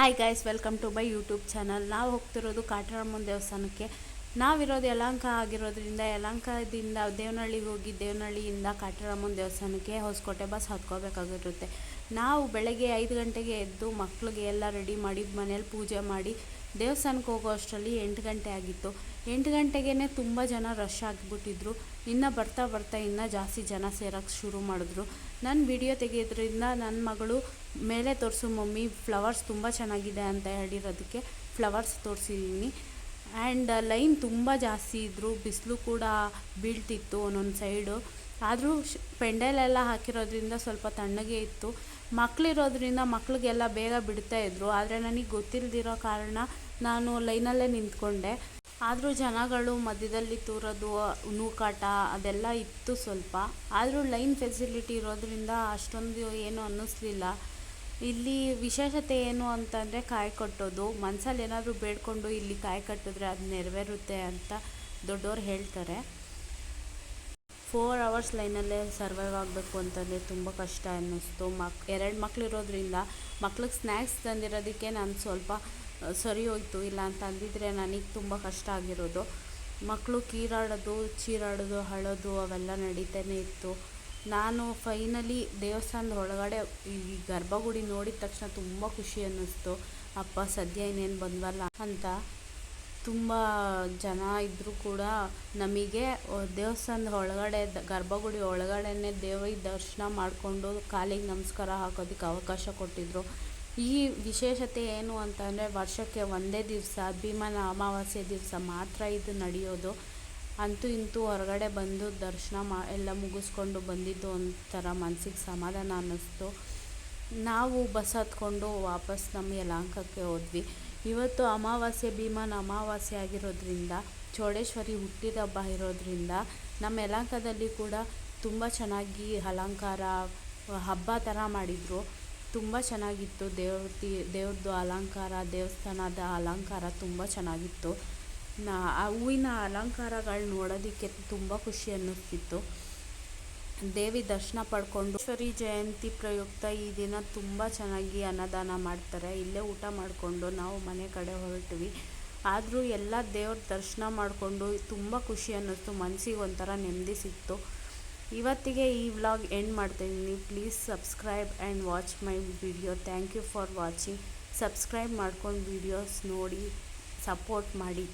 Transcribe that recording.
Hi guys, welcome to my YouTube channel. ನಾವು ಹೋಗ್ತಿರೋದು ಕಾಟರಮ್ಮನ ದೇವಸ್ಥಾನಕ್ಕೆ. ನಾವಿರೋದು ಯಲಹಂಕ ಆಗಿರೋದ್ರಿಂದ ಯಲಹಂಕದಿಂದ ದೇವನಹಳ್ಳಿಗೆ ಹೋಗಿ ದೇವನಹಳ್ಳಿಯಿಂದ ಕಾಟರಮ್ಮನ ದೇವಸ್ಥಾನಕ್ಕೆ ಹೊಸಕೋಟೆ ಬಸ್ ಹತ್ಕೋಬೇಕಾಗಿರುತ್ತೆ. ನಾವು ಬೆಳಗ್ಗೆ 5 ಗಂಟೆಗೆ ಎದ್ದು ಮಕ್ಕಳಿಗೆ ಎಲ್ಲ ರೆಡಿ ಮಾಡಿ ಮನೇಲಿ ಪೂಜೆ ಮಾಡಿ ದೇವಸ್ಥಾನಕ್ಕೆ ಹೋಗೋ ಅಷ್ಟರಲ್ಲಿ 8 ಗಂಟೆ ಆಗಿತ್ತು. 8 ಗಂಟೆಗೇ ತುಂಬ ಜನ ರಶ್ ಆಗಿಬಿಟ್ಟಿದ್ರು. ಇನ್ನು ಬರ್ತಾ ಬರ್ತಾ ಇನ್ನೂ ಜಾಸ್ತಿ ಜನ ಸೇರೋಕ್ಕೆ ಶುರು ಮಾಡಿದ್ರು. ನನ್ನ ವಿಡಿಯೋ ತೆಗೆಯೋದ್ರಿಂದ ನನ್ನ ಮಗಳು ಮೇಲೆ ತೋರಿಸು ಮಮ್ಮಿ, ಫ್ಲವರ್ಸ್ ತುಂಬ ಚೆನ್ನಾಗಿದೆ ಅಂತ ಹೇಳಿರೋದಕ್ಕೆ ಫ್ಲವರ್ಸ್ ತೋರಿಸಿದ್ದೀನಿ. ಆ್ಯಂಡ್ ಲೈನ್ ತುಂಬ ಜಾಸ್ತಿ ಇದ್ದರು. ಬಿಸಿಲು ಕೂಡ ಬೀಳ್ತಿತ್ತು ಒಂದೊಂದು ಸೈಡು. ಆದರೂ ಪೆಂಡಲೆಲ್ಲ ಹಾಕಿರೋದ್ರಿಂದ ಸ್ವಲ್ಪ ತಣ್ಣಗೆ ಇತ್ತು. ಮಕ್ಕಳಿರೋದ್ರಿಂದ ಮಕ್ಕಳಿಗೆಲ್ಲ ಬೇಗ ಬಿಡ್ತಾಯಿದ್ರು. ಆದರೆ ನನಗೆ ಗೊತ್ತಿಲ್ಲದಿರೋ ಕಾರಣ ನಾನು ಲೈನಲ್ಲೇ ನಿಂತ್ಕೊಂಡೆ. ಆದರೂ ಜನಗಳು ಮಧ್ಯದಲ್ಲಿ ತೂರೋದು, ನೂಕಾಟ ಅದೆಲ್ಲ ಇತ್ತು ಸ್ವಲ್ಪ. ಆದರೂ ಲೈನ್ ಫೆಸಿಲಿಟಿ ಇರೋದ್ರಿಂದ ಅಷ್ಟೊಂದು ಏನು ಅನ್ನಿಸ್ಲಿಲ್ಲ. ಇಲ್ಲಿ ವಿಶೇಷತೆ ಏನು ಅಂತಂದರೆ ಕಾಯಿ ಕಟ್ಟೋದು. ಮನಸ್ಸಲ್ಲಿ ಏನಾದರೂ ಬೇಡ್ಕೊಂಡು ಇಲ್ಲಿ ಕಾಯಿ ಕಟ್ಟಿದ್ರೆ ಅದು ನೆರವೇರುತ್ತೆ ಅಂತ ದೊಡ್ಡವ್ರು ಹೇಳ್ತಾರೆ. 4 ಅವರ್ಸ್ ಲೈನಲ್ಲೇ ಸರ್ವೈವ್ ಆಗಬೇಕು ಅಂತಂದರೆ ತುಂಬ ಕಷ್ಟ ಅನ್ನಿಸ್ತು. 2 ಮಕ್ಕಳಿರೋದ್ರಿಂದ ಮಕ್ಳಿಗೆ ಸ್ನ್ಯಾಕ್ಸ್ ತಂದಿರೋದಕ್ಕೆ ನಾನು ಸ್ವಲ್ಪ ಸರಿ ಹೋಯ್ತು. ಇಲ್ಲ ಅಂತ ಅಂದಿದ್ರೆ ನನಗೆ ತುಂಬ ಕಷ್ಟ ಆಗಿರೋದು. ಮಕ್ಕಳು ಚೀರಾಡೋದು ಅಳೋದು ಅವೆಲ್ಲ ನಡೀತಾನೆ ಇತ್ತು. ನಾನು ಫೈನಲಿ ದೇವಸ್ಥಾನದ ಒಳಗಡೆ ಈ ಗರ್ಭಗುಡಿ ನೋಡಿದ ತಕ್ಷಣ ತುಂಬ ಖುಷಿ ಅನ್ನಿಸ್ತು. ಅಪ್ಪ ಸದ್ಯ ಇನ್ನೇನು ಬಂದ್ವಲ್ಲ ಅಂತ. ತುಂಬ ಜನ ಇದ್ದರೂ ಕೂಡ ನಮಗೆ ದೇವಸ್ಥಾನದ ಒಳಗಡೆ ಗರ್ಭಗುಡಿ ಒಳಗಡೆನೇ ದೇವರ ದರ್ಶನ ಮಾಡಿಕೊಂಡು ಕಾಲಿಗೆ ನಮಸ್ಕಾರ ಹಾಕೋದಕ್ಕೆ ಅವಕಾಶ ಕೊಟ್ಟಿದ್ದರು. ಈ ವಿಶೇಷತೆ ಏನು ಅಂತಂದರೆ ವರ್ಷಕ್ಕೆ ಒಂದೇ ದಿವಸ ಭೀಮನ ಅಮಾವಾಸ್ಯೆ ದಿವಸ ಮಾತ್ರ ಇದು ನಡೆಯೋದು. ಅಂತೂ ಇಂತೂ ಹೊರಗಡೆ ಬಂದು ದರ್ಶನ ಎಲ್ಲ ಮುಗಿಸ್ಕೊಂಡು ಬಂದಿದ್ದು ಒಂಥರ ಮನಸ್ಸಿಗೆ ಸಮಾಧಾನ ಅನ್ನಿಸ್ತು. ನಾವು ಬಸ್ ಹತ್ಕೊಂಡು ವಾಪಸ್ ನಮ್ಮ ಯಲಹಂಕಕ್ಕೆ ಹೋದ್ವಿ. ಇವತ್ತು ಅಮಾವಾಸ್ಯೆ, ಭೀಮನ ಅಮಾವಾಸ್ಯೆ ಆಗಿರೋದ್ರಿಂದ, ಚೌಡೇಶ್ವರಿ ಹುಟ್ಟಿದ ಹಬ್ಬ ಇರೋದ್ರಿಂದ ನಮ್ಮ ಯಲಹಂಕದಲ್ಲಿ ಕೂಡ ತುಂಬ ಚೆನ್ನಾಗಿ ಅಲಂಕಾರ ಹಬ್ಬ ಥರ ಮಾಡಿದರು. ತುಂಬ ಚೆನ್ನಾಗಿತ್ತು. ದೇವ್ರದ್ದು ಅಲಂಕಾರ, ದೇವಸ್ಥಾನದ ಅಲಂಕಾರ ತುಂಬ ಚೆನ್ನಾಗಿತ್ತು. ಆ ಹೂವಿನ ಅಲಂಕಾರಗಳು ನೋಡೋದಕ್ಕೆ ತುಂಬ ಖುಷಿ ಅನ್ನಿಸ್ತಿತ್ತು. ದೇವಿ ದರ್ಶನ ಪಡ್ಕೊಂಡು ಈಶ್ವರಿ ಜಯಂತಿ ಪ್ರಯುಕ್ತ ಈ ದಿನ ತುಂಬ ಚೆನ್ನಾಗಿ ಅನ್ನದಾನ ಮಾಡ್ತಾರೆ. ಇಲ್ಲೇ ಊಟ ಮಾಡಿಕೊಂಡು ನಾವು ಮನೆ ಕಡೆ ಹೊರಟ್ವಿ. ಆದರೂ ಎಲ್ಲ ದೇವ್ರ ದರ್ಶನ ಮಾಡಿಕೊಂಡು ತುಂಬ ಖುಷಿ ಅನ್ನಿಸ್ತು. ಮನಸ್ಸಿಗೆ ಒಂಥರ ನೆಮ್ಮದಿ ಸಿಕ್ತು. ಇವತ್ತಿಗೆ ಈ ವ್ಲಾಗ್ ಎಂಡ್ ಮಾಡ್ತಾಯಿದ್ದೀನಿ. Please subscribe and watch my video. Thank you for watching. Subscribe ಮಾಡ್ಕೊಂಡು ವಿಡಿಯೋಸ್ ನೋಡಿ ಸಪೋರ್ಟ್ ಮಾಡಿ.